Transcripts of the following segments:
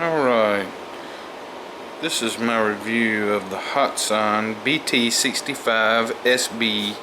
Alright, this is my review of the Hotson BT65 SB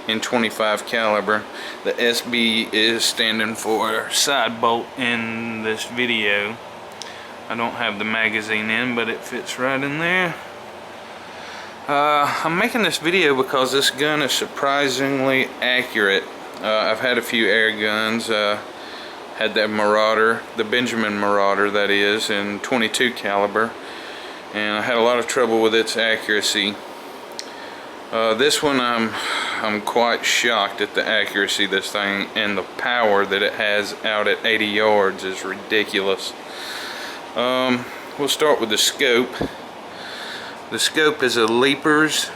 in 25 caliber. The SB is standing for side bolt in this video. I don't have the magazine in, but it fits right in there. I'm making this video because this gun is surprisingly accurate. I've had a few air guns. Had that Marauder, the Benjamin Marauder that is, in 22 caliber, and I had a lot of trouble with its accuracy. This one I'm quite shocked at the accuracy of this thing, and the power that it has out at 80 yards is ridiculous. We'll start with the scope. The scope is a Leapers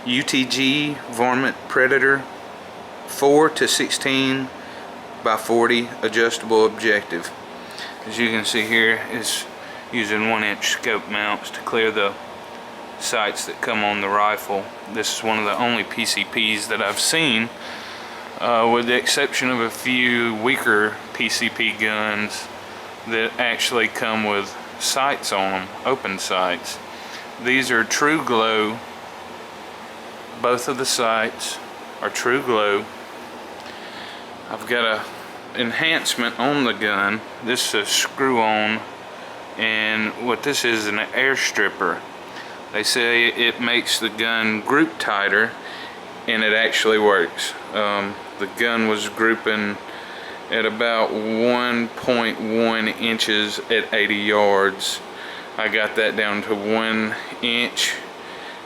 UTG Varmint Predator 4 to 16 by 40 adjustable objective. As you can see here, it's using 1-inch scope mounts to clear the sights that come on the rifle. This is one of the only PCPs that I've seen, with the exception of a few weaker PCP guns that actually come with sights on them, open sights. These are true glow. Both of the sights are true glow. I've got a enhancement on the gun. This is a screw on, and what this is an air stripper. They say it makes the gun group tighter, and it actually works. The gun was grouping at about 1.1 inches at 80 yards. I got that down to 1 inch,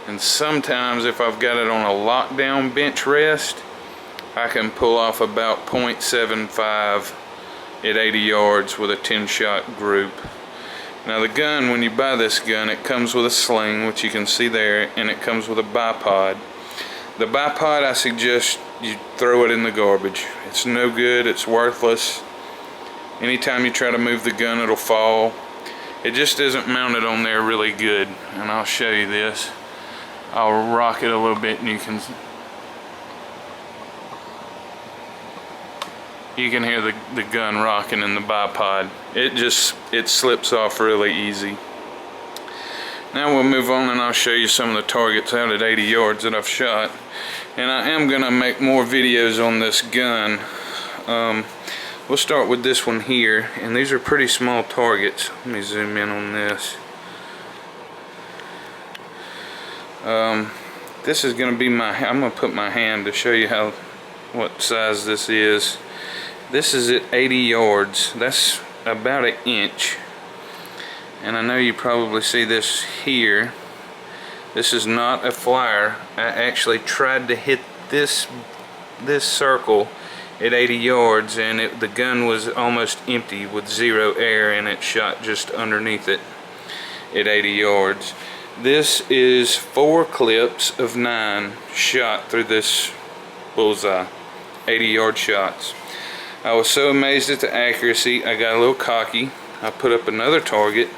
and sometimes if I've got it on a lockdown bench rest, I can pull off about 0.75 at 80 yards with a 10-shot group. Now the gun, when you buy this gun, it comes with a sling, which you can see there, and it comes with a bipod. The bipod, I suggest you throw it in the garbage. It's no good, it's worthless. Anytime you try to move the gun, it'll fall. It just isn't mounted on there really good, and I'll show you this. I'll rock it a little bit and you can hear the gun rocking in the bipod. It slips off really easy. Now we'll move on and I'll show you some of the targets out at 80 yards that I've shot. And I am going to make more videos on this gun. We'll start with this one here, and these are pretty small targets. Let me zoom in on this. This is going to be I'm going to put my hand to show you what size this is. This is at 80 yards. That's about 1 inch. And I know you probably see this here. This is not a flyer. I actually tried to hit this circle at 80 yards, and the gun was almost empty with 0 air, and it shot just underneath it at 80 yards. This is 4 clips of 9 shot through this bullseye, 80-yard shots. I was so amazed at the accuracy, I got a little cocky. I put up another target,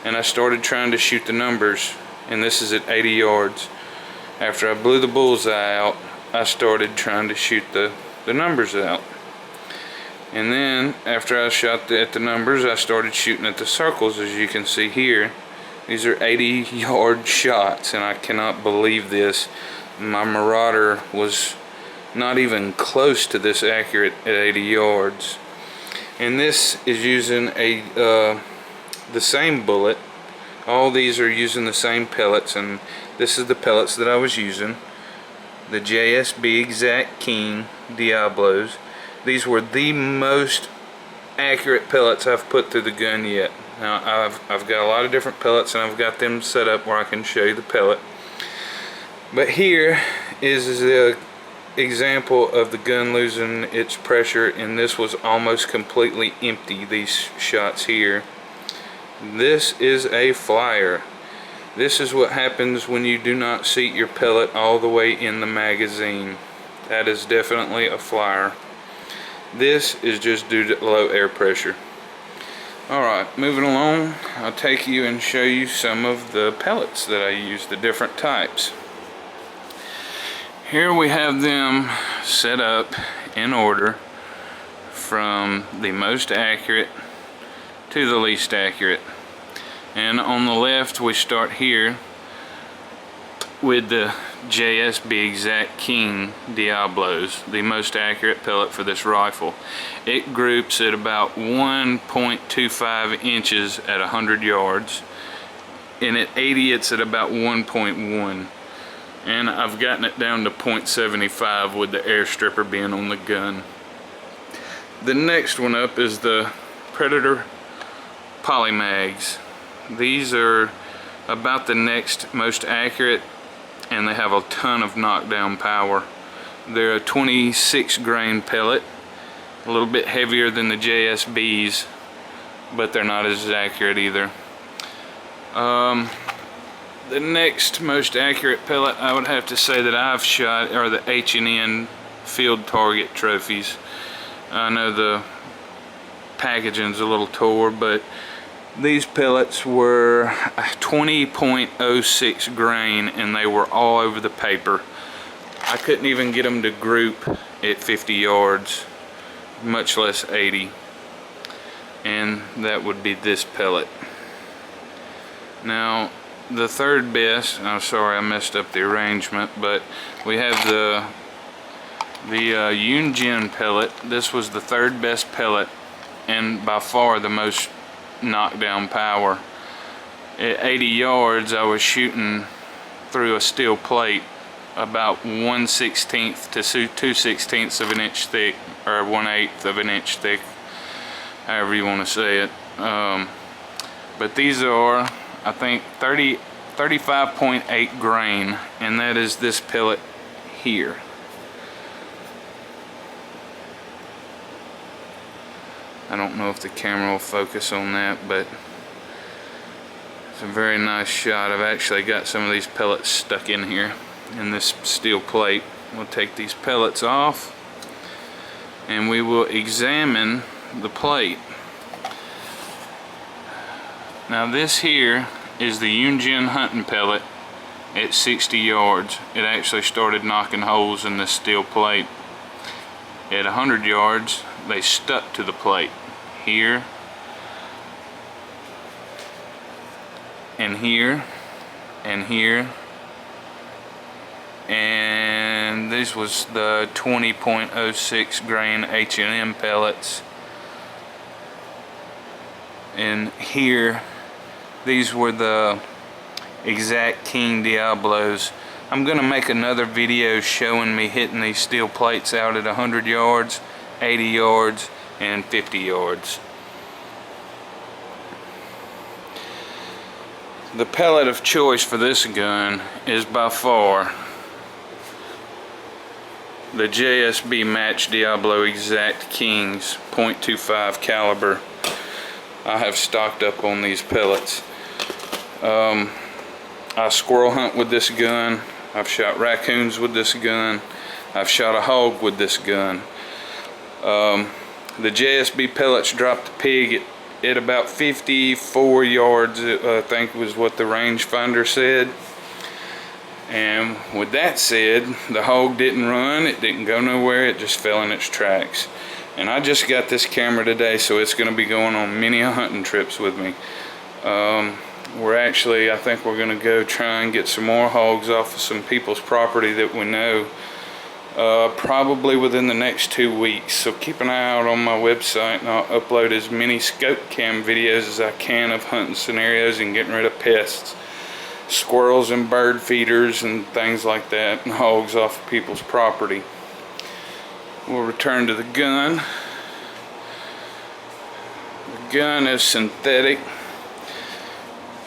and I started trying to shoot the numbers, and this is at 80 yards. After I blew the bullseye out, I started trying to shoot the numbers out. And then, after I shot at the numbers, I started shooting at the circles, as you can see here. These are 80-yard shots, and I cannot believe this. My Marauder was not even close to this accurate at 80 yards. And this is using the same bullet. All these are using the same pellets, and this is the pellets that I was using. The JSB Exact King Diablos. These were the most accurate pellets I've put through the gun yet. Now I've got a lot of different pellets, and I've got them set up where I can show you the pellet. But here is the example of the gun losing its pressure, and this was almost completely empty, these shots here. This is a flyer. This is what happens when you do not seat your pellet all the way in the magazine. That is definitely a flyer. This is just due to low air pressure. Alright, moving along, I'll take you and show you some of the pellets that I use, the different types. Here we have them set up in order from the most accurate to the least accurate. And on the left we start here with the JSB Exact King Diablos, the most accurate pellet for this rifle. It groups at about 1.25 inches at 100 yards, and at 80 it's at about 1.1, and I've gotten it down to 0.75 with the air stripper being on the gun. The next one up is the Predator Polymags. These are about the next most accurate, and they have a ton of knockdown power. They're a 26 grain pellet, a little bit heavier than the JSBs, but they're not as accurate either. The next most accurate pellet I would have to say that I've shot are the H&N Field Target trophies. I know the packaging's a little tore, but these pellets were 20.06 grain, and they were all over the paper. I couldn't even get them to group at 50 yards, much less 80. And that would be this pellet. Now, the third best, I'm sorry I messed up the arrangement, but we have the Yunjin pellet. This was the third best pellet, and by far the most knockdown power. At 80 yards I was shooting through a steel plate about 1/16 to 2/16 of an inch thick, or 1/8 of an inch thick, however you want to say it. But these are, I think, 35.8 grain, and that is this pellet here. I don't know if the camera will focus on that, but it's a very nice shot. I've actually got some of these pellets stuck in here in this steel plate. We'll take these pellets off and we will examine the plate. Now this here is the Yunjin hunting pellet at 60 yards. It actually started knocking holes in this steel plate. At 100 yards they stuck to the plate here and here and here, and this was the 20.06 grain H&M pellets, and here these were the Exact King Diablos. I'm gonna make another video showing me hitting these steel plates out at 100 yards, 80 yards, and 50 yards. The pellet of choice for this gun is by far the JSB Match Diablo Exact Kings .25 caliber. I have stocked up on these pellets. I squirrel hunt with this gun. I've shot raccoons with this gun. I've shot a hog with this gun. The JSB pellets dropped the pig at about 54 yards, I think was what the rangefinder said. And with that said, the hog didn't run, it didn't go nowhere, it just fell in its tracks. And I just got this camera today, so it's going to be going on many hunting trips with me. I think we're going to go try and get some more hogs off of some people's property that we know, probably within the next 2 weeks. So keep an eye out on my website, and I'll upload as many scope cam videos as I can of hunting scenarios and getting rid of pests, squirrels and bird feeders and things like that, and hogs off of people's property. We'll return to the gun. The gun is synthetic.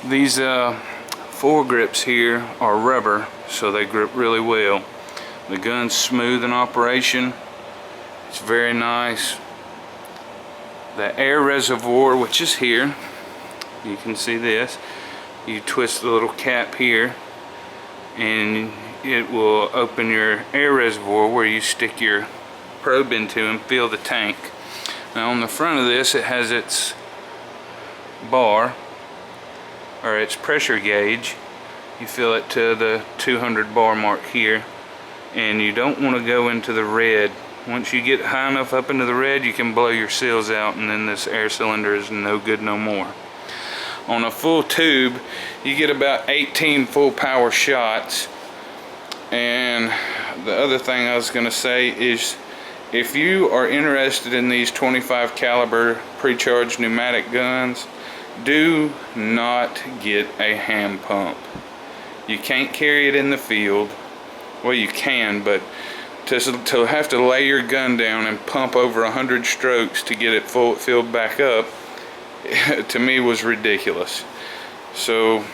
These foregrips here are rubber, so they grip really well. The gun's smooth in operation. It's very nice. The air reservoir, which is here, you can see this. You twist the little cap here and it will open your air reservoir where you stick your probe into and fill the tank. Now on the front of this, it has its bar, or its pressure gauge. You fill it to the 200 bar mark here, and you don't want to go into the red. Once you get high enough up into the red, you can blow your seals out, and then this air cylinder is no good no more. On a full tube, you get about 18 full power shots. And the other thing I was going to say is, if you are interested in these 25 caliber pre-charged pneumatic guns, do not get a hand pump. You can't carry it in the field. Well, you can, but to have to lay your gun down and pump over 100 strokes to get it filled back up, to me was ridiculous. So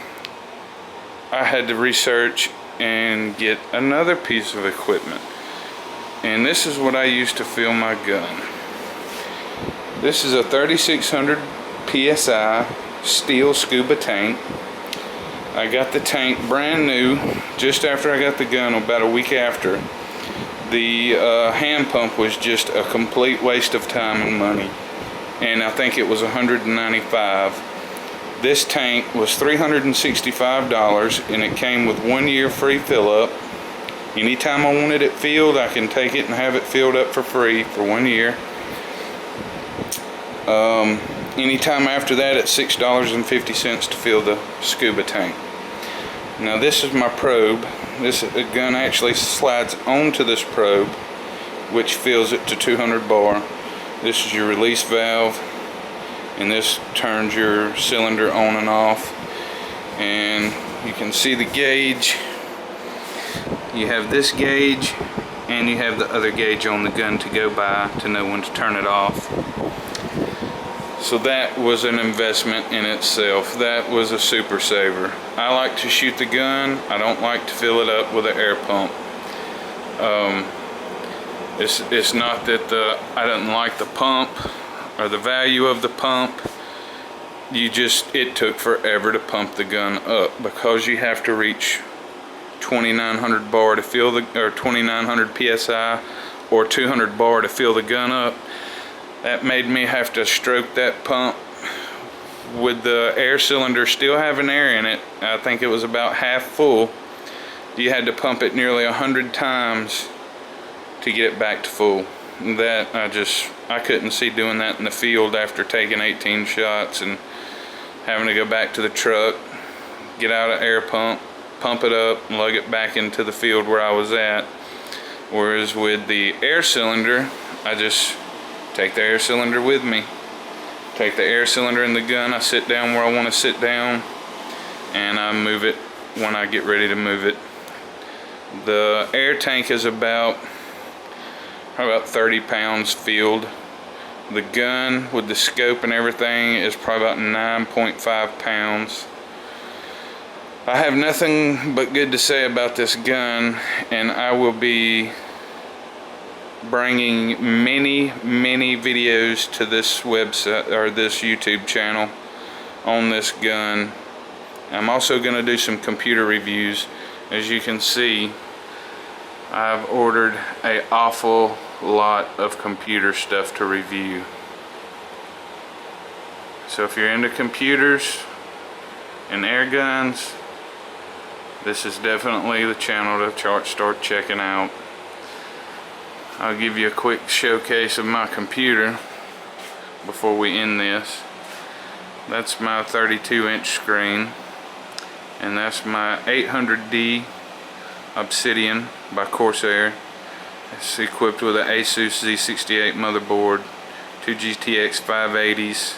I had to research and get another piece of equipment. And this is what I use to fill my gun. This is a 3600 PSI steel Scuba tank. I got the tank brand new just after I got the gun, about a week after. The hand pump was just a complete waste of time and money, and I think it was $195. This tank was $365, and it came with 1 year free fill up. Anytime I wanted it filled, I can take it and have it filled up for free for 1 year. Anytime after that, it's $6.50 to fill the Scuba tank. Now this is my probe. This gun actually slides onto this probe, which fills it to 200 bar. This is your release valve, and this turns your cylinder on and off. And you can see the gauge. You have this gauge, and you have the other gauge on the gun to go by to know when to turn it off. So that was an investment in itself. That was a super saver. I like to shoot the gun. I don't like to fill it up with an air pump. It's not that I didn't like the pump or the value of the pump. It took forever to pump the gun up, because you have to reach 2900 bar to fill or 2900 PSI or 200 bar to fill the gun up. That made me have to stroke that pump with the air cylinder still having air in it. I think it was about half full. You had to pump it nearly 100 times to get it back to full. That I couldn't see doing that in the field after taking 18 shots and having to go back to the truck, get out an air pump, pump it up, and lug it back into the field where I was at. Whereas with the air cylinder, I just take the air cylinder with me. Take the air cylinder in the gun, I sit down where I want to sit down, and I move it when I get ready to move it. The air tank is about 30 pounds filled. The gun with the scope and everything is probably about 9.5 pounds. I have nothing but good to say about this gun, and I will be bringing many videos to this website or this YouTube channel on this gun. I'm also going to do some computer reviews. As you can see, I've ordered an awful lot of computer stuff to review. So if you're into computers and air guns, this is definitely the channel to start checking out. I'll give you a quick showcase of my computer before we end this. That's my 32-inch screen, and that's my 800D Obsidian by Corsair. It's equipped with an Asus Z68 motherboard, 2 GTX 580s,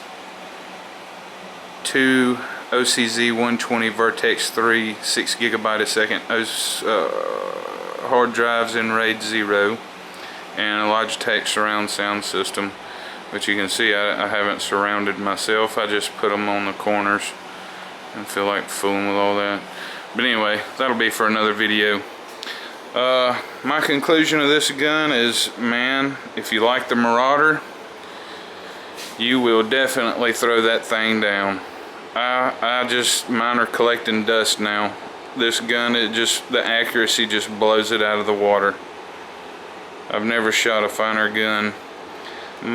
2 OCZ 120 Vertex 3 6GB a second hard drives in RAID 0, and a Logitech surround sound system, which you can see I haven't surrounded myself. I just put them on the corners and feel like fooling with all that. But anyway, that'll be for another video. My conclusion of this gun is, man, if you like the Marauder, you will definitely throw that thing down. Mine are collecting dust now. This gun, the accuracy just blows it out of the water. I've never shot a finer gun.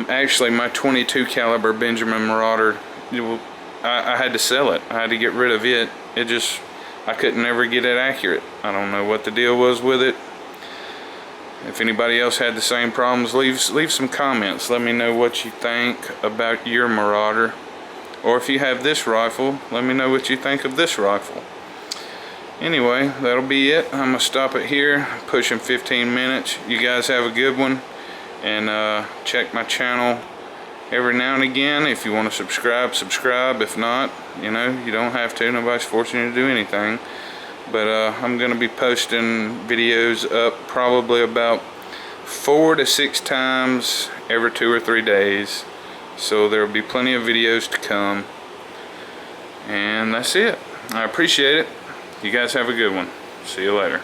Actually, my 22 caliber Benjamin Marauder, I had to sell it. I had to get rid of it. I couldn't ever get it accurate. I don't know what the deal was with it. If anybody else had the same problems, leave some comments. Let me know what you think about your Marauder. Or if you have this rifle, let me know what you think of this rifle. Anyway, that'll be it. I'm gonna stop it here, pushing 15 minutes. You guys have a good one, and check my channel every now and again. If you want to subscribe, subscribe. If not, you know, you don't have to. Nobody's forcing you to do anything. But I'm gonna be posting videos up probably about 4 to 6 times every 2 or 3 days. So there will be plenty of videos to come. And that's it. I appreciate it. You guys have a good one. See you later.